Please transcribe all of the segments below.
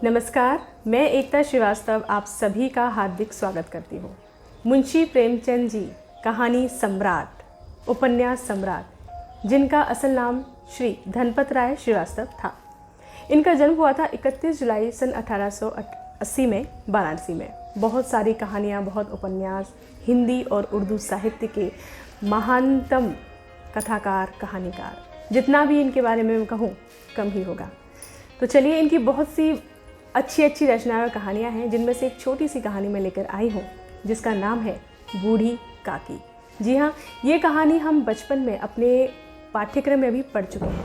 नमस्कार, मैं एकता श्रीवास्तव आप सभी का हार्दिक स्वागत करती हूँ। मुंशी प्रेमचंद जी कहानी सम्राट, उपन्यास सम्राट, जिनका असल नाम श्री धनपत राय श्रीवास्तव था। इनका जन्म हुआ था 31 जुलाई सन 1880 में वाराणसी में। बहुत सारी कहानियाँ, बहुत उपन्यास, हिंदी और उर्दू साहित्य के महानतम कथाकार, कहानीकार, जितना भी इनके बारे में कहूँ कम ही होगा। तो चलिए, इनकी बहुत सी अच्छी रचनाएं और कहानियाँ हैं, जिनमें से एक छोटी सी कहानी मैं लेकर आई हूँ जिसका नाम है बूढ़ी काकी। जी हाँ, ये कहानी हम बचपन में अपने पाठ्यक्रम में भी पढ़ चुके हैं,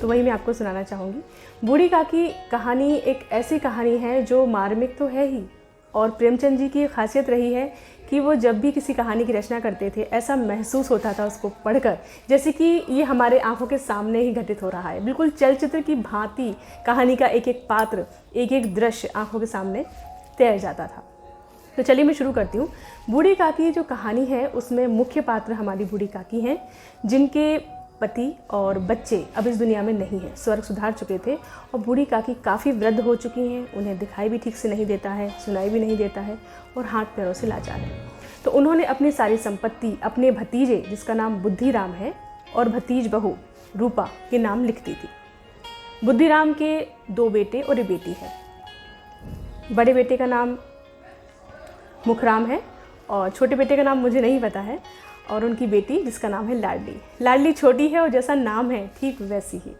तो वही मैं आपको सुनाना चाहूँगी। बूढ़ी काकी कहानी एक ऐसी कहानी है जो मार्मिक तो है ही, और प्रेमचंद जी की खासियत रही है कि वो जब भी किसी कहानी की रचना करते थे, ऐसा महसूस होता था उसको पढ़कर जैसे कि ये हमारे आंखों के सामने ही घटित हो रहा है। बिल्कुल चलचित्र की भांति कहानी का एक एक पात्र, एक एक दृश्य आंखों के सामने तैर जाता था। तो चलिए मैं शुरू करती हूँ। बूढ़ी काकी जो कहानी है उसमें मुख्य पात्र हमारी बूढ़ी काकी हैं, जिनके पति और बच्चे अब इस दुनिया में नहीं हैं, स्वर्ग सुधार चुके थे, और बूढ़ी काकी काफ़ी वृद्ध हो चुकी हैं। उन्हें दिखाई भी ठीक से नहीं देता है, सुनाई भी नहीं देता है, और हाथ पैरों से लाचार है। तो उन्होंने अपनी सारी संपत्ति अपने भतीजे, जिसका नाम बुद्धिराम है, और भतीज बहू रूपा के नाम लिख दी थी। बुद्धिराम के 2 बेटे और 1 बेटी है। बड़े बेटे का नाम मुखराम है और छोटे बेटे का नाम मुझे नहीं पता है, और उनकी बेटी जिसका नाम है लाडली। लाडली छोटी है और जैसा नाम है ठीक वैसी ही।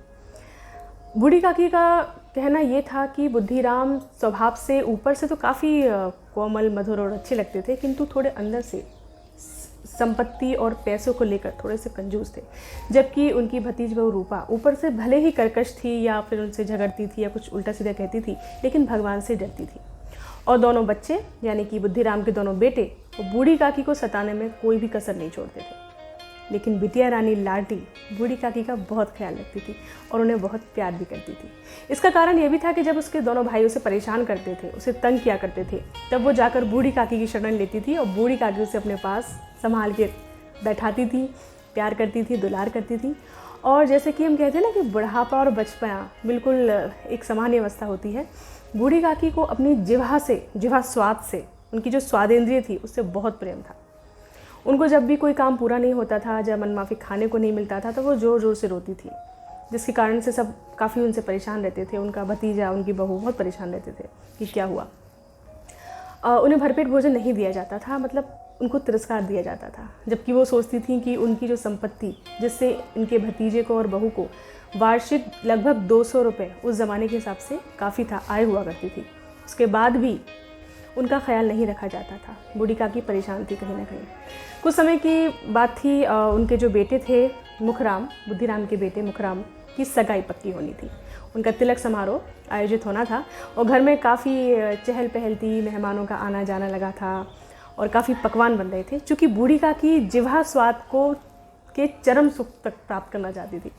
बूढ़ी काकी का कहना ये था कि बुद्धिराम स्वभाव से ऊपर से तो काफ़ी कोमल, मधुर और अच्छे लगते थे, किंतु थोड़े अंदर से संपत्ति और पैसों को लेकर थोड़े से कंजूस थे। जबकि उनकी भतीज बहू रूपा ऊपर से भले ही कर्कश थी, या फिर उनसे झगड़ती थी, या कुछ उल्टा सीधा कहती थी, लेकिन भगवान से डरती थी। और दोनों बच्चे यानी कि बुद्धिराम के दोनों बेटे वो बूढ़ी काकी को सताने में कोई भी कसर नहीं छोड़ते थे। लेकिन बिटिया रानी लाडली बूढ़ी काकी का बहुत ख्याल रखती थी और उन्हें बहुत प्यार भी करती थी। इसका कारण यह भी था कि जब उसके दोनों भाई उसे परेशान करते थे, उसे तंग किया करते थे, तब वो जाकर बूढ़ी काकी की शरण लेती थी, और बूढ़ी काकी उसे अपने पास संभाल के बैठाती थी, प्यार करती थी, दुलार करती थी। और जैसे कि हम कहते हैं ना कि बुढ़ापा और बचपना बिल्कुल एक सामान्य अवस्था होती है, बूढ़ी काकी को अपनी जिह्वा स्वाद से, उनकी जो स्वादेंद्रिय थी उससे बहुत प्रेम था। उनको जब भी कोई काम पूरा नहीं होता था, जब मनमाफिक खाने को नहीं मिलता था, तो वो ज़ोर ज़ोर से रोती थी, जिसके कारण से सब काफ़ी उनसे परेशान रहते थे। उनका भतीजा, उनकी बहू बहुत परेशान रहते थे कि क्या हुआ। उन्हें भरपेट भोजन नहीं दिया जाता था, मतलब उनको तिरस्कार दिया जाता था। जबकि वो सोचती थी कि उनकी जो संपत्ति, जिससे इनके भतीजे को और बहू को वार्षिक लगभग 200 रुपये उस ज़माने के हिसाब से काफ़ी था, आय हुआ करती थी, उसके बाद भी उनका ख्याल नहीं रखा जाता था। बूढ़ी काकी परेशान थी कहीं ना कहीं। कुछ समय की बात थी, उनके जो बेटे थे मुखराम, बुद्धिराम के बेटे मुखराम की सगाई पक्की होनी थी। उनका तिलक समारोह आयोजित होना था और घर में काफ़ी चहल पहल थी, मेहमानों का आना जाना लगा था और काफ़ी पकवान बन रहे थे। चूँकि बूढ़ी काकी जिह्वा स्वाद को के चरम सुख तक प्राप्त करना चाहती थी।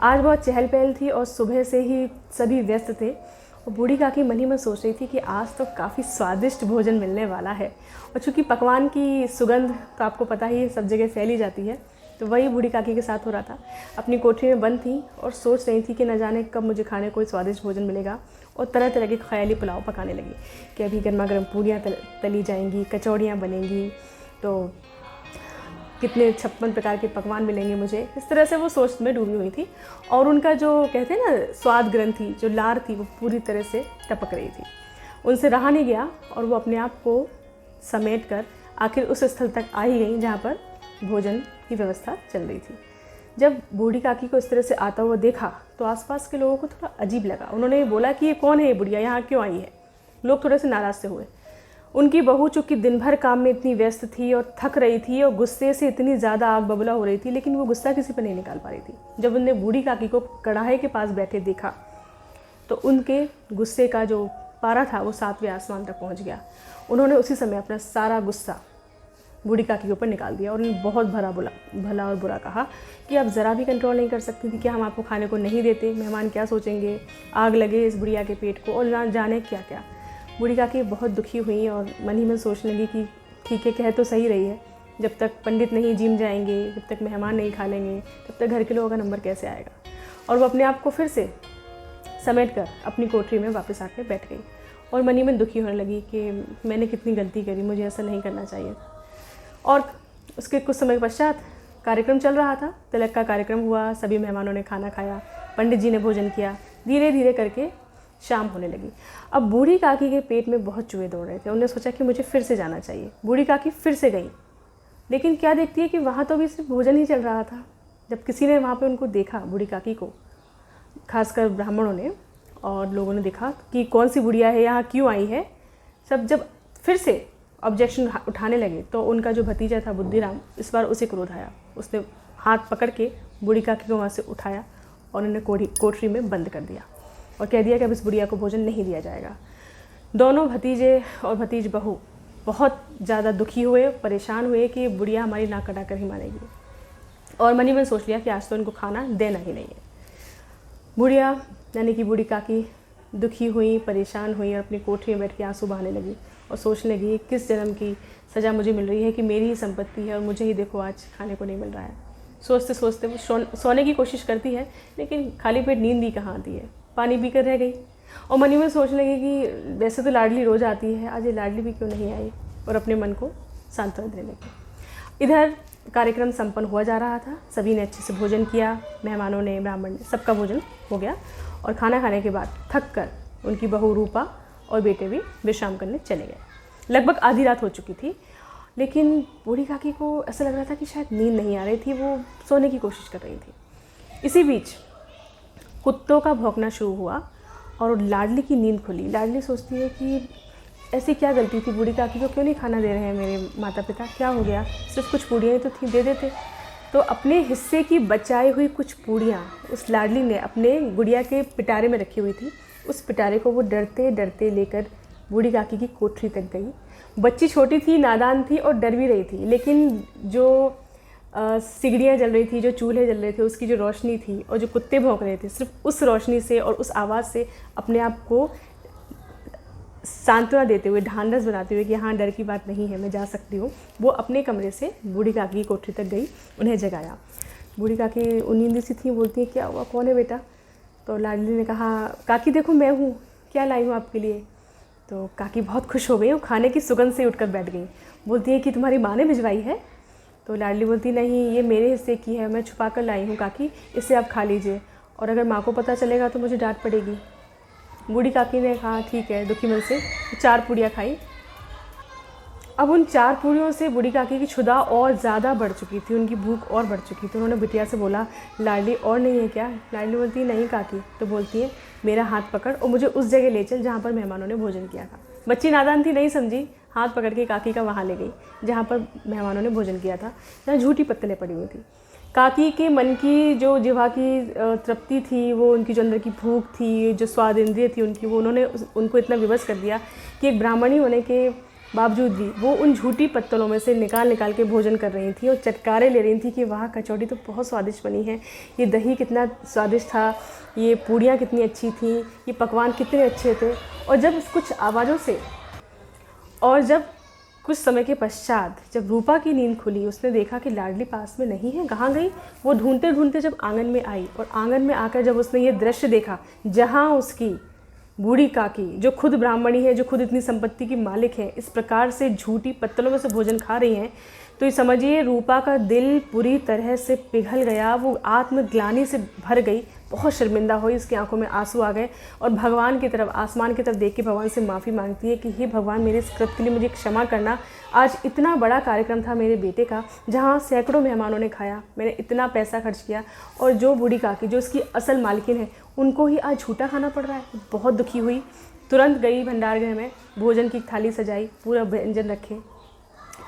आज बहुत चहल पहल थी और सुबह से ही सभी व्यस्त थे, और बूढ़ी काकी मन ही मन सोच रही थी कि आज तो काफ़ी स्वादिष्ट भोजन मिलने वाला है। और चूँकि पकवान की सुगंध तो आपको पता ही सब जगह फैली जाती है, तो वही बूढ़ी काकी के साथ हो रहा था। अपनी कोठरी में बंद थी और सोच रही थी कि न जाने कब मुझे खाने को स्वादिष्ट भोजन मिलेगा, और तरह तरह के ख्याली पुलाव पकाने लगी कि अभी गर्मा गर्म पूरियाँ तली जाएंगी, कचौड़ियाँ बनेंगी, तो कितने 56 प्रकार के पकवान मिलेंगे मुझे। इस तरह से वो सोच में डूबी हुई थी, और उनका जो कहते हैं ना स्वाद ग्रंथि, जो लार थी, वो पूरी तरह से टपक रही थी। उनसे रहा नहीं गया और वो अपने आप को समेट कर आखिर उस स्थल तक आ ही गई जहाँ पर भोजन की व्यवस्था चल रही थी। जब बूढ़ी काकी को इस तरह से आता हुआ देखा तो आसपास के लोगों को थोड़ा अजीब लगा। उन्होंने बोला कि ये कौन है, ये बुढ़िया यहाँ क्यों आई है। लोग थोड़े से नाराज़ से हुए। उनकी बहू चूँकि दिन भर काम में इतनी व्यस्त थी और थक रही थी और गुस्से से इतनी ज़्यादा आग बबूला हो रही थी, लेकिन वो गुस्सा किसी पर नहीं निकाल पा रही थी। जब उनने बूढ़ी काकी को कढ़ाई के पास बैठे देखा तो उनके गुस्से का जो पारा था वो 7वें आसमान तक पहुंच गया। उन्होंने उसी समय अपना सारा गुस्सा बूढ़ी काकी के ऊपर निकाल दिया और उन्हें बहुत भला और बुरा कहा कि आप ज़रा भी कंट्रोल नहीं कर सकती थी, क्या हम आपको खाने को नहीं देते, मेहमान क्या सोचेंगे, आग लगे इस बुढ़िया के पेट को, और ना जाने क्या क्या। बूढ़ी काकी बहुत दुखी हुई और मन ही मन सोचने लगी कि ठीक है, कह तो सही रही है, जब तक पंडित नहीं जिम जाएंगे, जब तक मेहमान नहीं खा लेंगे, तब तक घर के लोगों का नंबर कैसे आएगा। और वो अपने आप को फिर से समेट कर अपनी कोठरी में वापस आकर बैठ गई और मनी में दुखी होने लगी कि मैंने कितनी गलती करी, मुझे ऐसा नहीं करना चाहिए। और उसके कुछ समय पश्चात कार्यक्रम चल रहा था, तिलक का कार्यक्रम हुआ, सभी मेहमानों ने खाना खाया, पंडित जी ने भोजन किया, धीरे धीरे करके शाम होने लगी। अब बूढ़ी काकी के पेट में बहुत चूहे दौड़ रहे थे। उन्होंने सोचा कि मुझे फिर से जाना चाहिए। बूढ़ी काकी फिर से गई, लेकिन क्या देखती है कि वहाँ तो भी सिर्फ भोजन ही चल रहा था। जब किसी ने वहाँ पे उनको देखा, बूढ़ी काकी को, खासकर ब्राह्मणों ने और लोगों ने देखा कि कौन सी बुढ़िया है, यहाँ क्यों आई है, सब जब फिर से ऑब्जेक्शन उठाने लगे तो उनका जो भतीजा था बुद्धिराम, इस बार उसे क्रोध आया। उसने हाथ पकड़ के बूढ़ी काकी को वहाँ से उठाया और उन्हें कोठरी में बंद कर दिया और कह दिया कि अब इस बुढ़िया को भोजन नहीं दिया जाएगा। दोनों भतीजे और भतीज बहू बहुत ज़्यादा दुखी हुए, परेशान हुए कि बुढ़िया हमारी नाक कटा कर ही मानेगी, और मनी में सोच लिया कि आज तो इनको खाना देना ही नहीं है। बुढ़िया यानी कि बूढ़ी काकी दुखी हुई, परेशान हुई और अपनी कोठरी में बैठ के आंसू बहाने लगी और सोचने लगी किस जन्म की सज़ा मुझे मिल रही है कि मेरी ही संपत्ति है और मुझे ही देखो आज खाने को नहीं मिल रहा है। सोचते सोचते वो सोने की कोशिश करती है, लेकिन खाली पेट नींद भी कहाँ आती है, पानी पीकर रह गई और मनी में सोचने लगी कि वैसे तो लाडली रोज़ आती है, आज ये लाडली भी क्यों नहीं आई, और अपने मन को सांत्वना देने लगी। इधर कार्यक्रम संपन्न हुआ जा रहा था, सभी ने अच्छे से भोजन किया, मेहमानों ने, ब्राह्मण ने, सबका भोजन हो गया और खाना खाने के बाद थक कर उनकी बहू रूपा और बेटे भी विश्राम करने चले गए। लगभग आधी रात हो चुकी थी, लेकिन बूढ़ी काकी को ऐसा लग रहा था कि शायद नींद नहीं आ रही थी, वो सोने की कोशिश कर रही थी। इसी बीच कुत्तों का भौंकना शुरू हुआ और लाडली की नींद खुली। लाडली सोचती है कि ऐसी क्या गलती थी, बूढ़ी काकी को क्यों नहीं खाना दे रहे हैं मेरे माता पिता, क्या हो गया, सिर्फ कुछ पूड़ियाँ ही तो थी, दे देते। तो अपने हिस्से की बचाई हुई कुछ पूड़ियाँ उस लाडली ने अपने गुड़िया के पिटारे में रखी हुई थी। उस पिटारे को वो डरते डरते लेकर बूढ़ी काकी की कोठरी तक गई। बच्ची छोटी थी, नादान थी और डर भी रही थी, लेकिन जो सिगड़ियाँ जल रही थी, जो चूल्हे जल रहे थे, उसकी जो रोशनी थी और जो कुत्ते भौंक रहे थे, सिर्फ उस रोशनी से और उस आवाज़ से अपने आप को सांत्वना देते हुए, ढांढस बनाते हुए कि हाँ डर की बात नहीं है, मैं जा सकती हूँ, वो अपने कमरे से बूढ़ी काकी की कोठरी तक गई, उन्हें जगाया। बूढ़ी काकी नींद सी थी, बोलती है क्या हुआ, कौन है बेटा? तो लाडली ने कहा काकी देखो मैं हूँ, क्या लाई हूँ आपके लिए। तो काकी बहुत खुश हो गई और खाने की सुगंध से उठकर बैठ गई। बोलती है कि तुम्हारी माँ ने भिजवाई है? तो लाडली बोलती नहीं, ये मेरे हिस्से की है, मैं छुपा कर लाई हूँ काकी, इसे आप खा लीजिए, और अगर माँ को पता चलेगा तो मुझे डांट पड़ेगी। बूढ़ी काकी ने कहा ठीक है, दुखी मन से 4 पूड़ियाँ खाई। अब उन 4 पूड़ियों से बूढ़ी काकी की क्षुधा और ज़्यादा बढ़ चुकी थी, उनकी भूख और बढ़ चुकी थी। उन्होंने बिटिया से बोला लाडली और नहीं है क्या? लाडली बोलती है नहीं काकी। तो बोलती है मेरा हाथ पकड़ और मुझे उस जगह ले चल जहाँ पर मेहमानों ने भोजन किया था। बच्ची नादान थी, नहीं समझी, हाथ पकड़ के काकी का वहाँ ले गई जहाँ पर मेहमानों ने भोजन किया था, जहाँ झूठी पत्तलें पड़ी हुई थी। काकी के मन की जो जिह्वा की तृप्ति थी, वो उनकी जो अंदर की भूख थी, जो स्वाद इंद्रिय थी उनकी, वो उन्होंने उनको इतना विवश कर दिया कि एक ब्राह्मणी होने के बावजूद भी वो उन झूठी पत्तलों में से निकाल के भोजन कर रही थी और चटकारे ले रही थी कि वाह कचौड़ी तो बहुत स्वादिष्ट बनी है, ये दही कितना स्वादिष्ट था, ये पूड़ियाँ कितनी अच्छी थी, ये पकवान कितने अच्छे थे। और जब कुछ आवाज़ों से और जब कुछ समय के पश्चात जब रूपा की नींद खुली, उसने देखा कि लाडली पास में नहीं है, कहाँ गई। वो ढूंढते ढूंढते जब आंगन में आई और आंगन में आकर जब उसने ये दृश्य देखा जहाँ उसकी बूढ़ी काकी, जो खुद ब्राह्मणी है, जो खुद इतनी संपत्ति की मालिक है, इस प्रकार से झूठी पत्तलों में से भोजन खा रही हैं, तो ये समझिए रूपा का दिल पूरी तरह से पिघल गया। वो आत्मग्लानि से भर गई, बहुत शर्मिंदा हुई, उसकी आंखों में आंसू आ गए और भगवान की तरफ, आसमान की तरफ देख के भगवान से माफ़ी मांगती है कि हे भगवान मेरे इस कृत्य के लिए मुझे क्षमा करना। आज इतना बड़ा कार्यक्रम था मेरे बेटे का, जहाँ सैकड़ों मेहमानों ने खाया, मैंने इतना पैसा खर्च किया और जो बूढ़ी काकी जो इसकी असल मालकिन है उनको ही आज झूठा खाना पड़ रहा है। बहुत दुखी हुई, तुरंत गई भंडार गृह में, भोजन की थाली सजाई, पूरा व्यंजन रखे,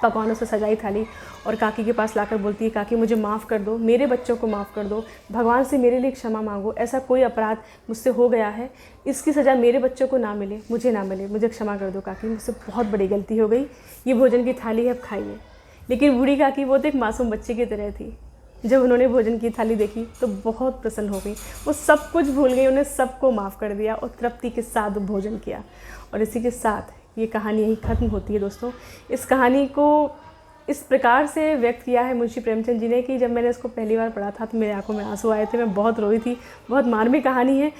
पकवानों से सजाई थाली और काकी के पास लाकर बोलती है काकी मुझे माफ़ कर दो, मेरे बच्चों को माफ़ कर दो, भगवान से मेरे लिए क्षमा मांगो, ऐसा कोई अपराध मुझसे हो गया है, इसकी सज़ा मेरे बच्चों को ना मिले, मुझे ना मिले, मुझे क्षमा कर दो काकी, मुझसे बहुत बड़ी गलती हो गई, ये भोजन की थाली है, अब खाइए। लेकिन बूढ़ी काकी वो तो एक मासूम बच्चे की तरह थी। जब उन्होंने भोजन की थाली देखी तो बहुत प्रसन्न हो गई, वो सब कुछ भूल गई, उन्हें सबको माफ़ कर दिया और तृप्ति के साथ भोजन किया। और इसी के साथ ये कहानी यहीं ख़त्म होती है दोस्तों। इस कहानी को इस प्रकार से व्यक्त किया है मुंशी प्रेमचंद जी ने कि जब मैंने इसको पहली बार पढ़ा था तो मेरी आंखों में आंसू आए थे, मैं बहुत रोई थी। बहुत मार्मिक कहानी है।